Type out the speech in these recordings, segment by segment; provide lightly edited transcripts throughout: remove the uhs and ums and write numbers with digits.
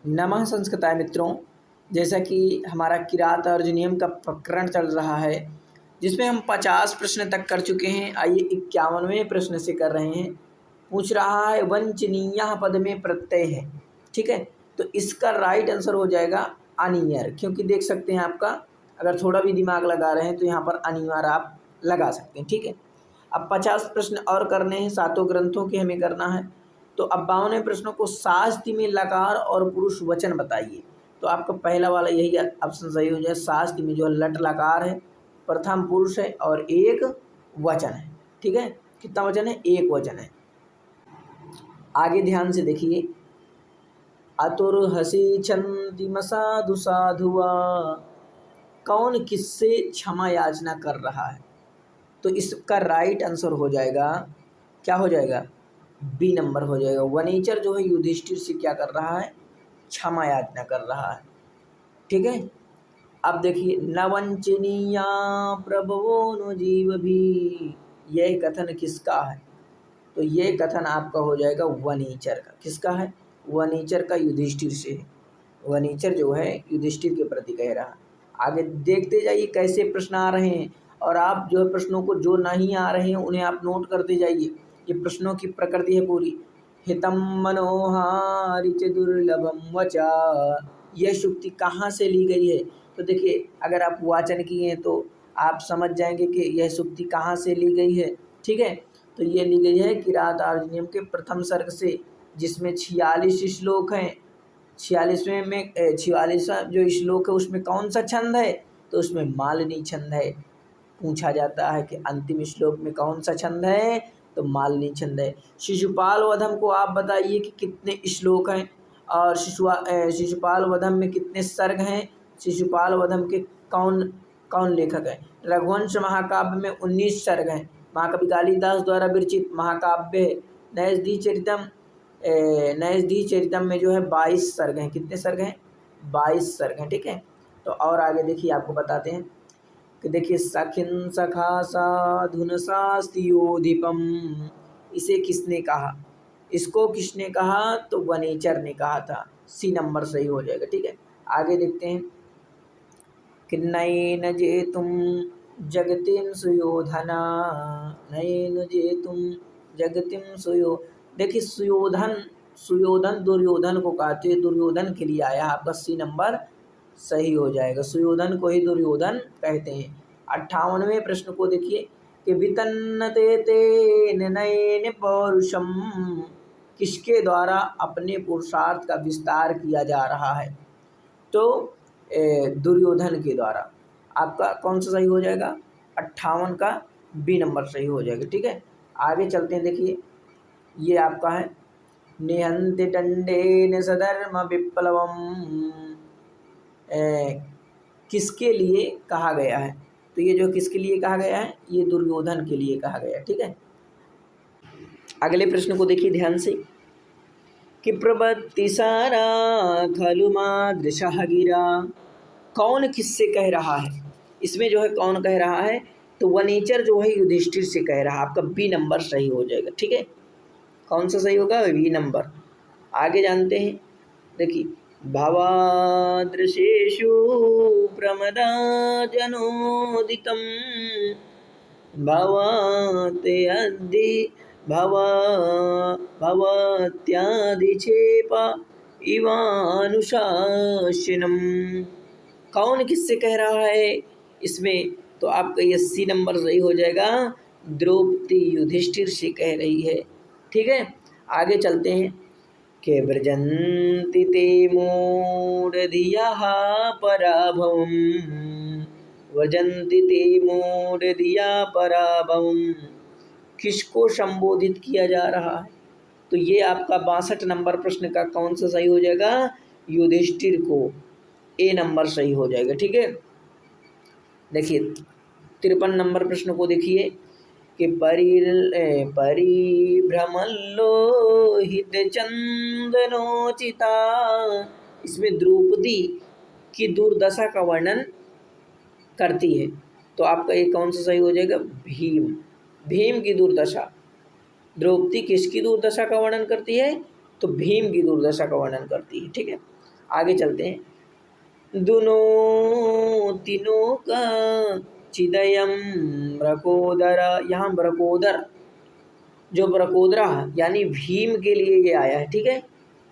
नमः संस्कृताय मित्रों। जैसा कि हमारा किरात अर्जुनियम का प्रकरण चल रहा है, जिसमें हम 50 प्रश्न तक कर चुके हैं। आइए 51वें प्रश्न से कर रहे हैं। पूछ रहा है वंचनीयः पद में प्रत्यय है, ठीक है। तो इसका राइट आंसर हो जाएगा अनियर, क्योंकि देख सकते हैं आपका अगर थोड़ा भी दिमाग लगा रहे हैं तो यहाँ पर अनिवार आप लगा सकते हैं, ठीक है। अब 50 प्रश्न और करने हैं, सातों ग्रंथों के हमें करना है। तो अब 52वें प्रश्नों को शास्त्र में लकार और पुरुष वचन बताइए। तो आपका पहला वाला यही ऑप्शन सही हो जाए। शास्त्र में जो लट लकार है, प्रथम पुरुष है और एक वचन है, ठीक है। कितना वचन है? एक वचन है। आगे ध्यान से देखिए। अतुर्हसि छन्तिम साधु साधुआ, कौन किससे क्षमा याचना कर रहा है? तो इसका राइट आंसर हो जाएगा, क्या हो जाएगा? बी नंबर हो जाएगा। वनेचर जो है युधिष्ठिर से क्या कर रहा है? क्षमा याचना कर रहा है, ठीक है। अब देखिए, न वंचनीया प्रभवो नो जीव भी, यह कथन किसका है? तो ये कथन आपका हो जाएगा वनेचर का। किसका है? वनेचर का, युधिष्ठिर से है। वनेचर जो है युधिष्ठिर के प्रति कह रहा है। आगे देखते जाइए कैसे प्रश्न आ रहे हैं, और आप जो है प्रश्नों को जो नहीं आ रहे हैं उन्हें आप नोट करते जाइए। ये प्रश्नों की प्रकृति है पूरी। हितम मनोहारि च दुर्लभम वचा, यह शुक्ति कहाँ से ली गई है? तो देखिए, अगर आप वाचन किए हैं तो आप समझ जाएंगे कि यह शुक्ति कहाँ से ली गई है, ठीक है। तो ये ली गई है किरात अर्जुनियम के प्रथम सर्ग से, जिसमें 46 श्लोक हैं। 46वें में 46वां जो श्लोक है उसमें कौन सा छंद है? तो उसमें मालिनी छंद है। पूछा जाता है कि अंतिम श्लोक में कौन सा छंद है? तो मालिनी छंद है। शिशुपाल वधम को आप बताइए कि कितने श्लोक हैं, और शिशुपाल वधम में कितने सर्ग हैं? शिशुपाल वधम के कौन कौन लेखक हैं? रघुवंश महाकाव्य में 19 सर्ग हैं। महाकवि कालिदास द्वारा विरचित महाकाव्य है। नैषधि चरितम में जो है 22 सर्ग हैं। कितने सर्ग हैं? 22 सर्ग हैं, ठीक है। तो और आगे देखिए, आपको बताते हैं कि देखिए, सखिन सखा साधुन शास्त्रियोधिपम, इसे किसने कहा? इसको किसने कहा? तो वनेचर ने कहा था। सी नंबर सही हो जाएगा, ठीक है। आगे देखते हैं कि नयेन जेतुम जगतिम सुयोधना, नयेन जेतुम जगतिम सुयो, देखिए सुयोधन दुर्योधन को कहते हैं, दुर्योधन के लिए आया। आपका सी नंबर सही हो जाएगा। सुयोधन को ही दुर्योधन कहते हैं। 58वें प्रश्न को देखिए कि वितन्नते तेन नयेन पौरुषम, किसके द्वारा अपने पुरुषार्थ का विस्तार किया जा रहा है? तो दुर्योधन के द्वारा। आपका कौन सा सही हो जाएगा? 58 का बी नंबर सही हो जाएगा, ठीक है। आगे चलते हैं। देखिए, ये आपका है निहन्ति दंडेन सधर्म विप्लवम, किसके लिए कहा गया है? तो ये जो किसके लिए कहा गया है? ये दुर्योधन के लिए कहा गया है, ठीक है। अगले प्रश्न को देखिए ध्यान से कि प्रवृत्ति सारा खलु मादृशः गिरा, कौन किससे कह रहा है? इसमें जो है कौन कह रहा है? तो वनेचर जो है युधिष्ठिर से कह रहा है। आपका बी नंबर सही हो जाएगा, ठीक है। कौन सा सही होगा? B number. आगे जानते हैं। देखिए, भवादृशेषु प्रमदा जनोदितम, भवत्यदि भवत्यादिक्षेप इवानुशासनम, कौन किससे कह रहा है इसमें? तो आपका ये सी नंबर सही हो जाएगा। द्रौपदी युधिष्ठिर से कह रही है, ठीक है। आगे चलते हैं कि व्रजन्ति ते मूढ़धियः पराभवम्, व्रजन्ति ते मूढ़धिया पराभवम्, किसको संबोधित किया जा रहा है? तो ये आपका 62 नंबर प्रश्न का कौन सा सही हो जाएगा? युधिष्ठिर को। ए नंबर सही हो जाएगा, ठीक है। देखिए, 53 नंबर प्रश्न को देखिए कि परिभ्रमल्लोहित चंदनोचिता, इसमें द्रौपदी की दुर्दशा का वर्णन करती है। तो आपका ये कौन सा सही हो जाएगा? भीम की दुर्दशा। द्रौपदी किसकी दुर्दशा का वर्णन करती है? तो भीम की दुर्दशा का वर्णन करती है, ठीक है। आगे चलते हैं। दुनो तीनों का चिदयम ब्रकोदर, यहाँ ब्रकोदर जो ब्रकोदरा यानी भीम के लिए ये आया है, ठीक है।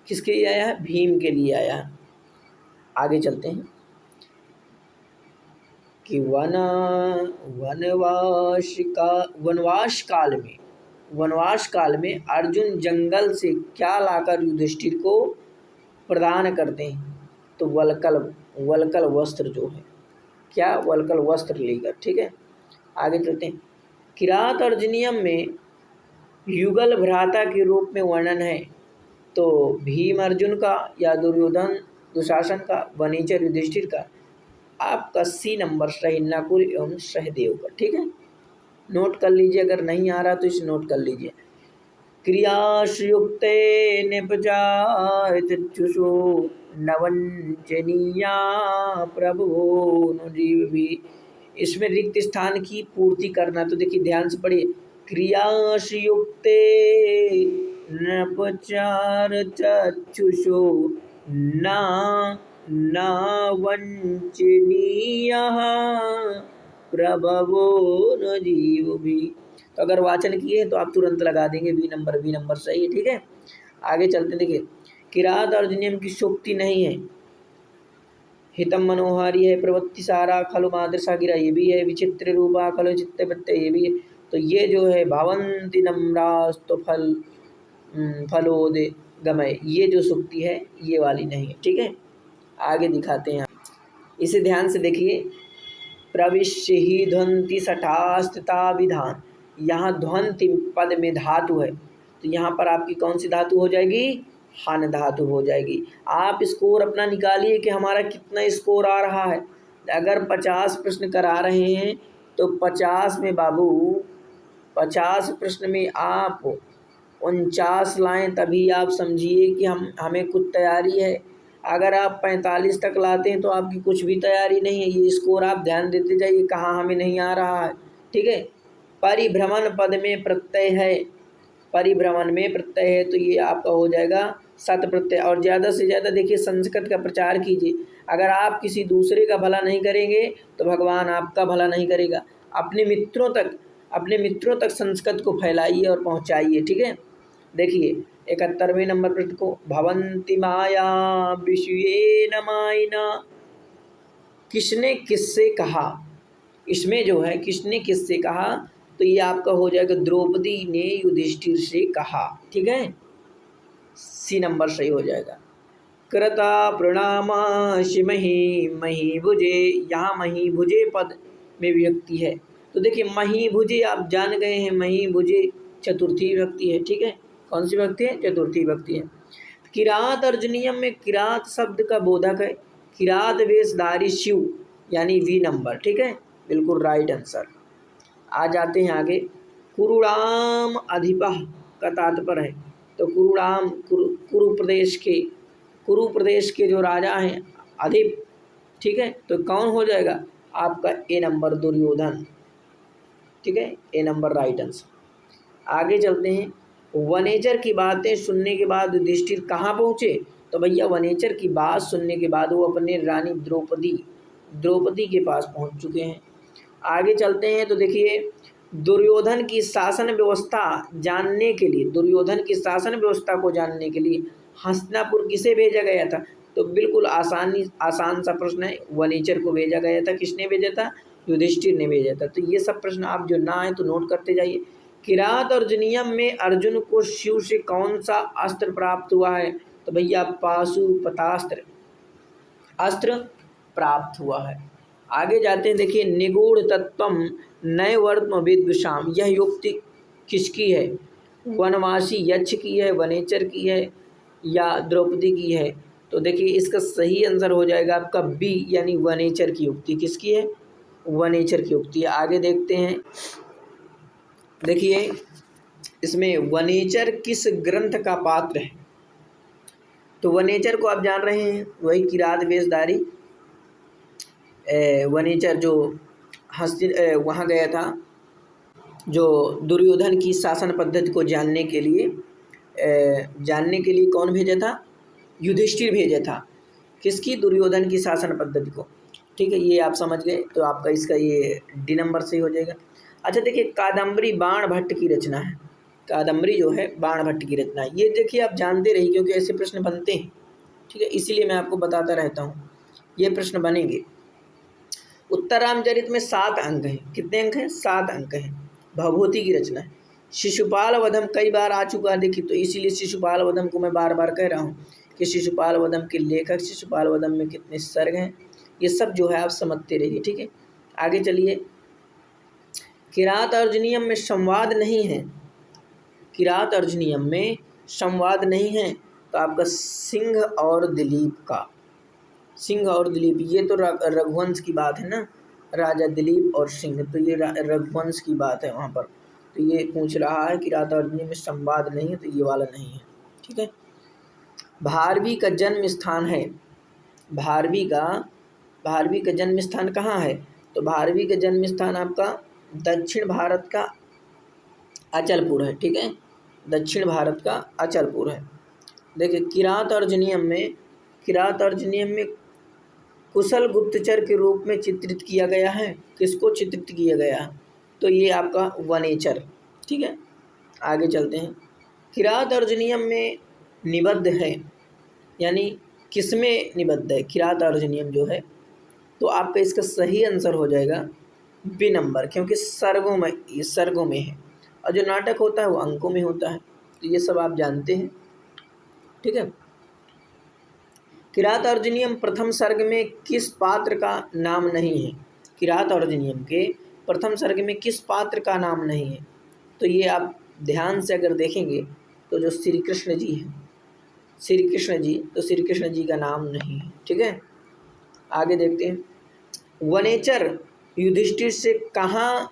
किसके लिए आया है? भीम के लिए आया है। आगे चलते हैं कि वनवास काल में अर्जुन जंगल से क्या लाकर युधिष्ठिर को प्रदान करते हैं? तो वलकल वस्त्र जो है, क्या? वलकल वस्त्र लेकर, ठीक है। आगे चलते हैं। किरात अर्जुनियम में युगल भ्राता के रूप में वर्णन है, तो भीम अर्जुन का या दुर्योधन दुशासन का, वनेचर युधिष्ठिर का। आपका सी नंबर सही नकुल एवं सहदेव का, ठीक है। नोट कर लीजिए, अगर नहीं आ रहा तो इसे नोट कर लीजिए। क्रियाशुयुक्ते निपजायतचुषो नवंचनीया प्रभो जीव भी। इसमें रिक्त स्थान की पूर्ति करना, तो देखिए ध्यान से पढ़िए। क्रियाशुयुक्ते नपचारचक्षुषो न वंचनीयः प्रभवो न जीव भी। तो अगर वाचन किए तो आप तुरंत लगा देंगे बी नंबर सही है, ठीक है। आगे चलते देखिए। किरात अर्जुनियम की शोक्ति नहीं है, हितम मनोहारी है, प्रवृत्ति सारा खलु मादृशा गिरा ये भी है, विचित्र रूपा खलु चित्ते पत्ते ये भी है। तो ये जो है भावंती नम्रास्तु फलोदे गमय, ये जो सुक्ति है ये वाली नहीं है, ठीक है। आगे दिखाते हैं, इसे ध्यान से देखिए। प्रविश्य ही ध्वंति सठास्थिता विधान, यहाँ ध्वंति पद में धातु है, तो यहाँ पर आपकी कौन सी धातु हो जाएगी? हन धातु हो जाएगी। आप स्कोर अपना निकालिए कि हमारा कितना स्कोर आ रहा है। अगर 50 प्रश्न करा रहे हैं तो 50 में बाबू 50 प्रश्न में आप 49 लाएं, तभी आप समझिए कि हमें कुछ तैयारी है। अगर आप 45 तक लाते हैं तो आपकी कुछ भी तैयारी नहीं है। ये स्कोर आप ध्यान देते जाइए कहाँ हमें नहीं आ रहा है, ठीक है। परिभ्रमण पद में प्रत्यय है, परिभ्रमण में प्रत्यय है, तो ये आपका हो जाएगा सत प्रत्यय। और ज़्यादा से ज़्यादा देखिए संस्कृत का प्रचार कीजिए। अगर आप किसी दूसरे का भला नहीं करेंगे तो भगवान आपका भला नहीं करेगा। अपने मित्रों तक संस्कृत को फैलाइए और पहुँचाइए, ठीक है। देखिए 71वें नंबर प्रश्न को, भवंती माया विश्वेन मायिना, किसने किससे कहा? इसमें जो है किसने किससे कहा, तो ये आपका हो जाएगा द्रौपदी ने युधिष्ठिर से कहा, ठीक है। सी नंबर सही हो जाएगा। कृता प्रणामाशि मही भुजे, यहाँ मही भुजे पद में विभक्ति है, तो देखिए मही भुजे आप जान गए हैं, मही भुजे चतुर्थी विभक्ति है, ठीक है। कौन सी विभक्ति है? चतुर्थी विभक्ति है। किरात अर्जुनियम में किरात शब्द का बोधक है, किरात वेशधारी शिव यानी वी नंबर, ठीक है, बिल्कुल राइट आंसर। आ जाते हैं आगे। कुरुराम अधिपः का तात्पर्य है, तो कुरुराम कुरु प्रदेश के जो राजा हैं अधिप, ठीक है, तो कौन हो जाएगा आपका? ए नंबर दुर्योधन, ठीक है, ए नंबर राइट आंसर। आगे चलते हैं। वनेचर की बातें सुनने के बाद युधिष्ठिर कहाँ पहुँचे? तो भैया वनेचर की बात सुनने के बाद वो अपने रानी द्रौपदी के पास पहुँच चुके हैं। आगे चलते हैं तो देखिए दुर्योधन की शासन व्यवस्था जानने के लिए, दुर्योधन की शासन व्यवस्था को जानने के लिए हस्तिनापुर किसे भेजा गया था? तो बिल्कुल आसान सा प्रश्न है, वनेचर को भेजा गया था। किसने भेजा था? युधिष्ठिर ने भेजा था। तो ये सब प्रश्न आप जो ना आए तो नोट करते जाइए। किरात अर्जुनियम में अर्जुन को शिव से कौन सा अस्त्र प्राप्त हुआ है? तो भैया पाशुपतास्त्र अस्त्र प्राप्त हुआ है। आगे जाते हैं, देखिए निगूढ़ तत्वम नैवर्त्म विद्विषाम, यह युक्ति किसकी है? वनवासी यक्ष की है, वनेचर की है या द्रौपदी की है? तो देखिए इसका सही आंसर हो जाएगा आपका बी यानी वनेचर की युक्ति। किसकी है? वनेचर की युक्ति। आगे देखते हैं, देखिए इसमें वनेचर किस ग्रंथ का पात्र है? तो वनेचर को आप जान रहे हैं, वही किरात वेशधारी वनेचर जो वहाँ गया था, जो दुर्योधन की शासन पद्धति को जानने के लिए कौन भेजा था? युधिष्ठिर भेजा था। किसकी? दुर्योधन की शासन पद्धति को। ठीक है, ये आप समझ गए तो आपका इसका ये डी नंबर सही हो जाएगा। अच्छा देखिए, कादम्बरी बाण भट्ट की रचना है। कादम्बरी जो है बाण भट्ट की रचना है। ये देखिए आप जानते रहिए क्योंकि ऐसे प्रश्न बनते हैं। ठीक है, इसीलिए मैं आपको बताता रहता हूँ, ये प्रश्न बनेंगे। उत्तर रामचरित में 7 अंक हैं। कितने अंक हैं? 7 अंक हैं। भवभूति की रचना है। शिशुपाल वधम कई बार आ चुका है, देखिए तो इसीलिए शिशुपाल वधम को मैं बार बार कह रहा हूँ कि शिशुपाल वधम के लेखक, शिशुपाल वधम में कितने सर्ग हैं, ये सब जो है आप समझते रहिए। ठीक है, आगे चलिए। किरात अर्जुनियम में संवाद नहीं है। किरात अर्जुनियम में संवाद नहीं है तो आपका सिंह और दिलीप का, सिंह और दिलीप, ये तो रघुवंश की बात है ना, राजा दिलीप और सिंह, तो ये रघुवंश की बात है वहाँ पर। तो ये पूछ रहा है कि किरात अर्जुनियम में संवाद नहीं है, तो ये वाला नहीं है। ठीक है, भारवी का जन्म स्थान है। भारवी का जन्म स्थान कहाँ है? तो भारवी का जन्म स्थान आपका दक्षिण भारत का अचलपुर है। ठीक है, दक्षिण भारत का अचलपुर है। देखिए, किरात अर्जुनियम में कुशल गुप्तचर के रूप में चित्रित किया गया है। किसको चित्रित किया गया है? तो ये आपका वनेचर। ठीक है, आगे चलते हैं। किरात अर्जुनियम में निबद्ध है, यानी किसमें निबद्ध है? किरात अर्जुनियम जो है, तो आपका इसका सही आंसर हो जाएगा बी नंबर, क्योंकि सर्गों में, ये सर्गों में है, और जो नाटक होता है वो अंकों में होता है। तो ये सब आप जानते हैं। ठीक है, किरात अर्जुनियम प्रथम सर्ग में किस पात्र का नाम नहीं है? किरात अर्जुनियम के प्रथम सर्ग में किस पात्र का नाम नहीं है? तो ये आप ध्यान से अगर देखेंगे तो जो श्री कृष्ण जी हैं, श्री कृष्ण जी, तो श्री कृष्ण जी का नाम नहीं है। ठीक है, आगे देखते हैं। वनेचर युधिष्ठिर से कहाँ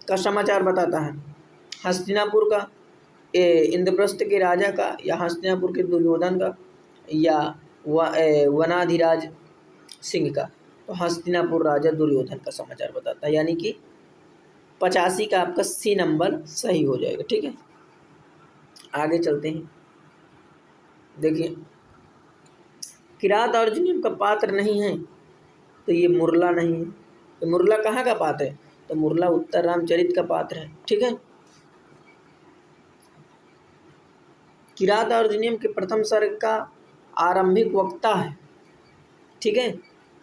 का समाचार बताता है? हस्तिनापुर का, इंद्रप्रस्थ के राजा का, या हस्तिनापुर के दुर्योधन का, या वनाधिराज सिंह का? तो हस्तिनापुर राजा दुर्योधन का समाचार बताता है, यानी कि 85 का आपका सी नंबर सही हो जाएगा। ठीक है, आगे चलते हैं। देखिए, किरात अर्जुनियम का पात्र नहीं है, तो ये मुरला नहीं है। तो मुरला कहाँ का पात्र है? तो मुरला उत्तर रामचरित का पात्र है। ठीक है, किरात अर्जुनियम के प्रथम सर्ग का आरंभिक वक्ता है। ठीक है,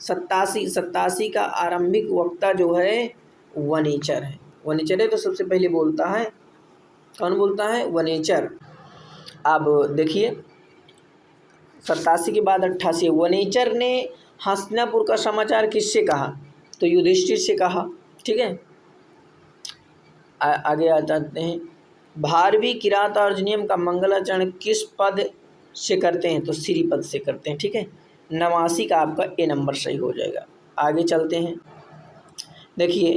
87 का आरंभिक वक्ता जो है वनेचर है। वनेचर है तो सबसे पहले बोलता है, कौन बोलता है? वनेचर। अब देखिए, 87 के बाद 88, वनेचर ने हस्तिनापुर का समाचार किससे कहा? तो युधिष्ठिर से कहा। ठीक है, आगे आ जाते हैं। भारवी किरात अर्जुनियम का मंगलाचरण किस पद से करते हैं? तो श्री पद से करते हैं। ठीक है, 89 का आपका ए नंबर सही हो जाएगा। आगे चलते हैं। देखिए,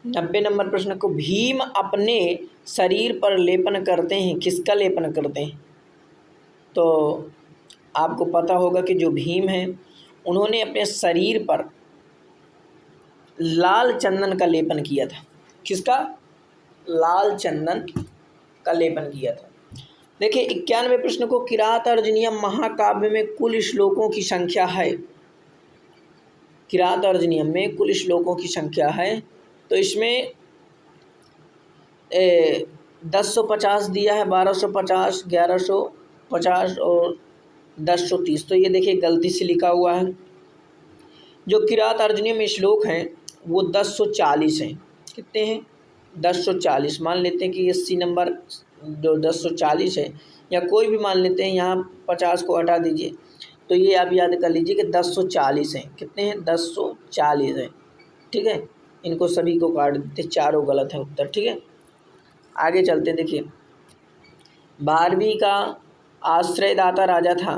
90 नंबर प्रश्न को, भीम अपने शरीर पर लेपन करते हैं, किसका लेपन करते हैं? तो आपको पता होगा कि जो भीम हैं उन्होंने अपने शरीर पर लाल चंदन का लेपन किया था। किसका? लाल चंदन का लेपन किया था। देखिए, 91 प्रश्न को, किरात अर्जुनियम महाकाव्य में कुल श्लोकों की संख्या है। किरात अर्जुनियम में कुल श्लोकों की संख्या है, तो इसमें 1050 दिया है, 1250, 1150 और 1030। तो ये देखिए गलती से लिखा हुआ है। जो किरात अर्जुनियम में श्लोक हैं वो 1040 हैं। कितने हैं? 1040। मान लेते हैं कि ये सी नंबर जो 1040 है, या कोई भी मान लेते हैं, यहाँ 50 को हटा दीजिए, तो ये आप याद कर लीजिए कि 1040 हैं। कितने हैं? 1040 हैं। ठीक है, इनको सभी को काट देते, चारों गलत है उत्तर। ठीक है, आगे चलते। देखिए, भारवी का आश्रयदाता राजा था।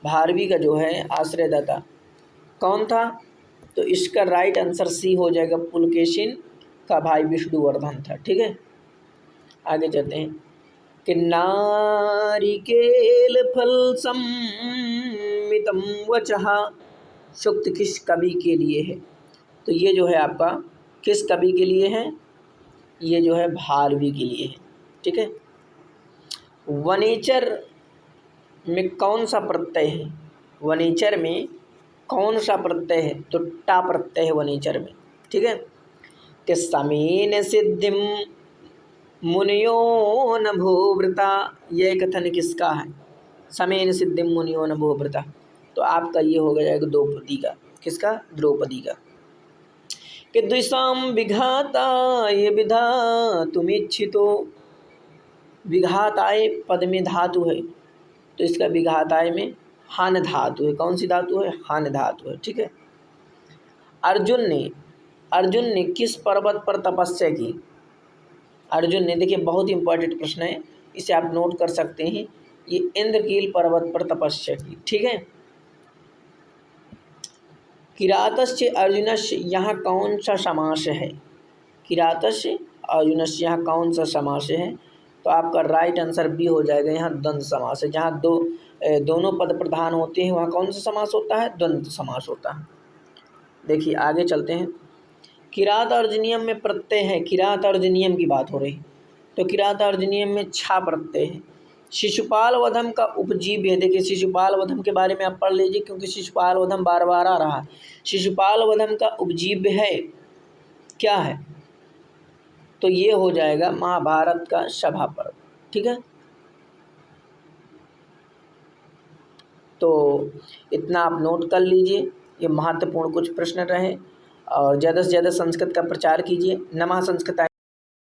भारवी का जो है आश्रयदाता कौन था? तो इसका राइट आंसर सी हो जाएगा, पुलकेशिन का भाई विष्णुवर्धन था। ठीक है, आगे चलते हैं कि नारिकेल फल सम्मितम वचः सूक्त किस कवि के लिए है? तो ये जो है आपका किस कवि के लिए है? ये जो है भारवी के लिए है। ठीक है, वनेचर में कौन सा प्रत्यय है? वनेचर में कौन सा प्रत्यय है? तो टा प्रत्यय है वनेचर में। ठीक है, कि समेन सिद्धिम मुनियो न भूवृता, यह कथन किसका है? समेन सिद्धिम मुनियो न भूवृता। तो आपका ये हो जाएगा द्रौपदी का। किसका? द्रौपदी का। कि द्विषाम विघाताय विधातुमिच्छितो, विघाताय पद में धातु है, तो इसका विघाताय में हान धातु है। कौन सी धातु है? हान धातु है। ठीक है, अर्जुन ने किस पर्वत पर तपस्या की? अर्जुन ने, देखिए बहुत इंपॉर्टेंट प्रश्न है, इसे आप नोट कर सकते हैं। ये इंद्रकील पर्वत पर तपस्या की। ठीक है, किरातस्य अर्जुनस्य, यहाँ कौन सा समास है? किरातस्य अर्जुनस्य, यहाँ कौन सा समास है? तो आपका राइट आंसर बी हो जाएगा। यहाँ द्वंद्व समास है। जहाँ दोनों पद प्रधान होते हैं वहाँ कौन सा समास होता है? द्वंद्व समास होता है। देखिए आगे चलते हैं। किरात अर्जुनियम में प्रत्यय है, किरात अर्जुनियम की बात हो रही, तो किरात अर्जुनियम में छा प्रत्यय है। शिशुपाल वधम का उपजीव्य है। देखिए शिशुपाल वधम के बारे में आप पढ़ लीजिए, क्योंकि शिशुपाल वधम बार बार आ रहा है। शिशुपाल वधम का उपजीव्य है, क्या है? तो ये हो जाएगा महाभारत का सभा पर्व। ठीक है, तो इतना आप नोट कर लीजिए। ये महत्वपूर्ण कुछ प्रश्न रहे, और ज़्यादा से ज़्यादा संस्कृत का प्रचार कीजिए। नमः संस्कृताय।